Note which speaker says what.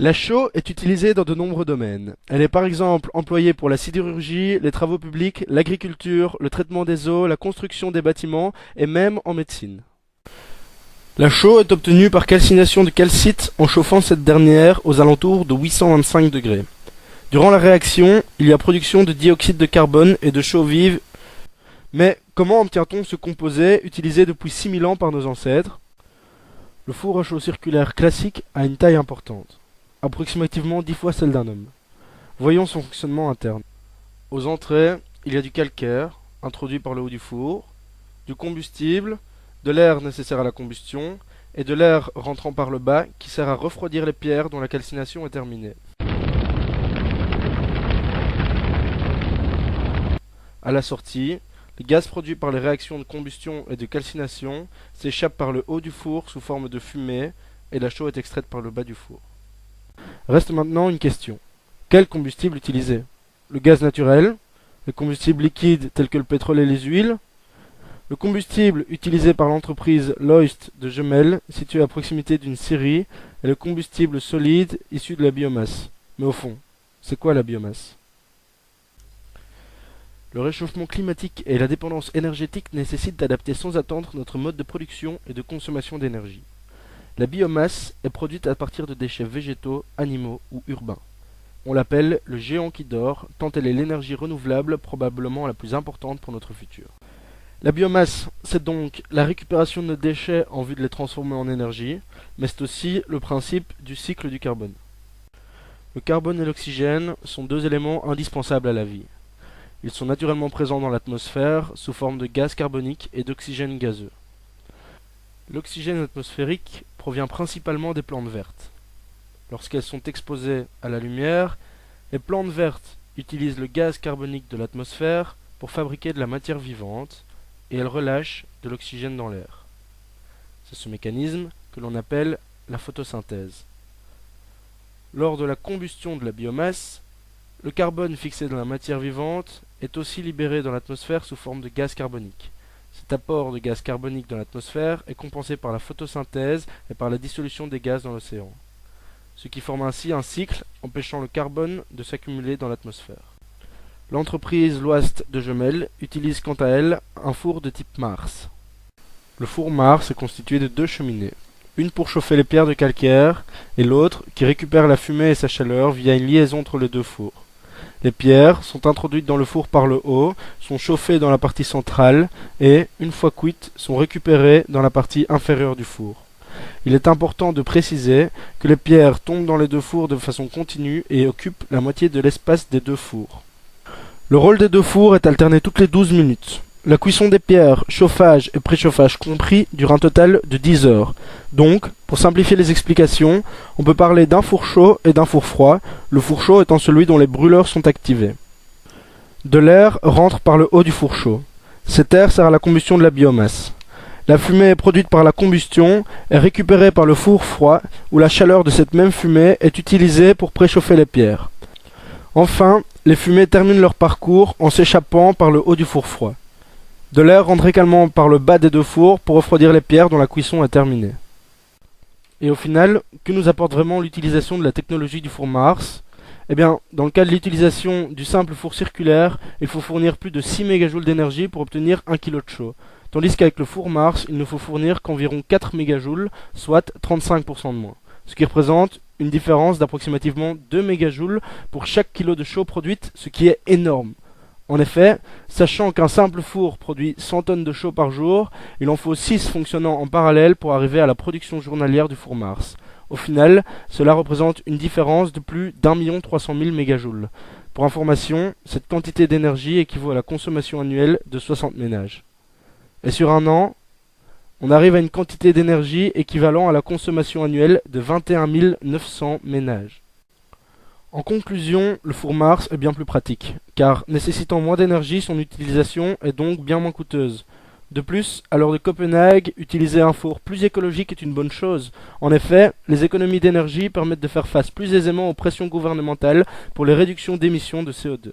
Speaker 1: La chaux est utilisée dans de nombreux domaines. Elle est par exemple employée pour la sidérurgie, les travaux publics, l'agriculture, le traitement des eaux, la construction des bâtiments et même en médecine. La chaux est obtenue par calcination de calcite en chauffant cette dernière aux alentours de 825 degrés. Durant la réaction, il y a production de dioxyde de carbone et de chaux vive. Mais comment obtient-on ce composé utilisé depuis 6000 ans par nos ancêtres? Le four à chaux circulaire classique a une taille importante, approximativement 10 fois celle d'un homme. Voyons son fonctionnement interne. Aux entrées, il y a du calcaire, introduit par le haut du four, du combustible, de l'air nécessaire à la combustion, et de l'air rentrant par le bas qui sert à refroidir les pierres dont la calcination est terminée. À la sortie, le gaz produit par les réactions de combustion et de calcination s'échappe par le haut du four sous forme de fumée, et la chaux est extraite par le bas du four. Reste maintenant une question. Quel combustible utiliser? Le gaz naturel, les combustibles liquides tels que le pétrole et les huiles, le combustible utilisé par l'entreprise Loist de Jemelle, située à proximité d'une scierie, et le combustible solide issu de la biomasse. Mais au fond, c'est quoi la biomasse? Le réchauffement climatique et la dépendance énergétique nécessitent d'adapter sans attendre notre mode de production et de consommation d'énergie. La biomasse est produite à partir de déchets végétaux, animaux ou urbains. On l'appelle le géant qui dort, tant elle est l'énergie renouvelable probablement la plus importante pour notre futur. La biomasse, c'est donc la récupération de nos déchets en vue de les transformer en énergie, mais c'est aussi le principe du cycle du carbone. Le carbone et l'oxygène sont deux éléments indispensables à la vie. Ils sont naturellement présents dans l'atmosphère sous forme de gaz carbonique et d'oxygène gazeux. L'oxygène atmosphérique provient principalement des plantes vertes. Lorsqu'elles sont exposées à la lumière, les plantes vertes utilisent le gaz carbonique de l'atmosphère pour fabriquer de la matière vivante, et elles relâchent de l'oxygène dans l'air. C'est ce mécanisme que l'on appelle la photosynthèse. Lors de la combustion de la biomasse, le carbone fixé dans la matière vivante est aussi libéré dans l'atmosphère sous forme de gaz carbonique. Cet apport de gaz carbonique dans l'atmosphère est compensé par la photosynthèse et par la dissolution des gaz dans l'océan, ce qui forme ainsi un cycle empêchant le carbone de s'accumuler dans l'atmosphère. L'entreprise Loist de Jemelle utilise quant à elle un four de type Mars. Le four Mars est constitué de deux cheminées, une pour chauffer les pierres de calcaire et l'autre qui récupère la fumée et sa chaleur via une liaison entre les deux fours. Les pierres sont introduites dans le four par le haut, sont chauffées dans la partie centrale et, une fois cuites, sont récupérées dans la partie inférieure du four. Il est important de préciser que les pierres tombent dans les deux fours de façon continue et occupent la moitié de l'espace des deux fours. Le rôle des deux fours est alterné toutes les 12 minutes. La cuisson des pierres, chauffage et préchauffage compris, dure un total de 10 heures. Donc, pour simplifier les explications, on peut parler d'un four chaud et d'un four froid, le four chaud étant celui dont les brûleurs sont activés. De l'air rentre par le haut du four chaud. Cet air sert à la combustion de la biomasse. La fumée produite par la combustion est récupérée par le four froid, où la chaleur de cette même fumée est utilisée pour préchauffer les pierres. Enfin, les fumées terminent leur parcours en s'échappant par le haut du four froid. De l'air rentre également par le bas des deux fours pour refroidir les pierres dont la cuisson est terminée. Et au final, que nous apporte vraiment l'utilisation de la technologie du four Mars? Eh bien, dans le cas de l'utilisation du simple four circulaire, il faut fournir plus de 6 mégajoules d'énergie pour obtenir 1 kg de chaux. Tandis qu'avec le four Mars, il ne faut fournir qu'environ 4 mégajoules, soit 35% de moins. Ce qui représente une différence d'approximativement 2 mégajoules pour chaque kilo de chaux produite, ce qui est énorme. En effet, sachant qu'un simple four produit 100 tonnes de chaux par jour, il en faut 6 fonctionnant en parallèle pour arriver à la production journalière du four Mars. Au final, cela représente une différence de plus d'1 300 000 mégajoules. Pour information, cette quantité d'énergie équivaut à la consommation annuelle de 60 ménages. Et sur un an, on arrive à une quantité d'énergie équivalent à la consommation annuelle de 21 900 ménages. En conclusion, le four Mars est bien plus pratique, car nécessitant moins d'énergie, son utilisation est donc bien moins coûteuse. De plus, à l'heure de Copenhague, utiliser un four plus écologique est une bonne chose. En effet, les économies d'énergie permettent de faire face plus aisément aux pressions gouvernementales pour les réductions d'émissions de CO2.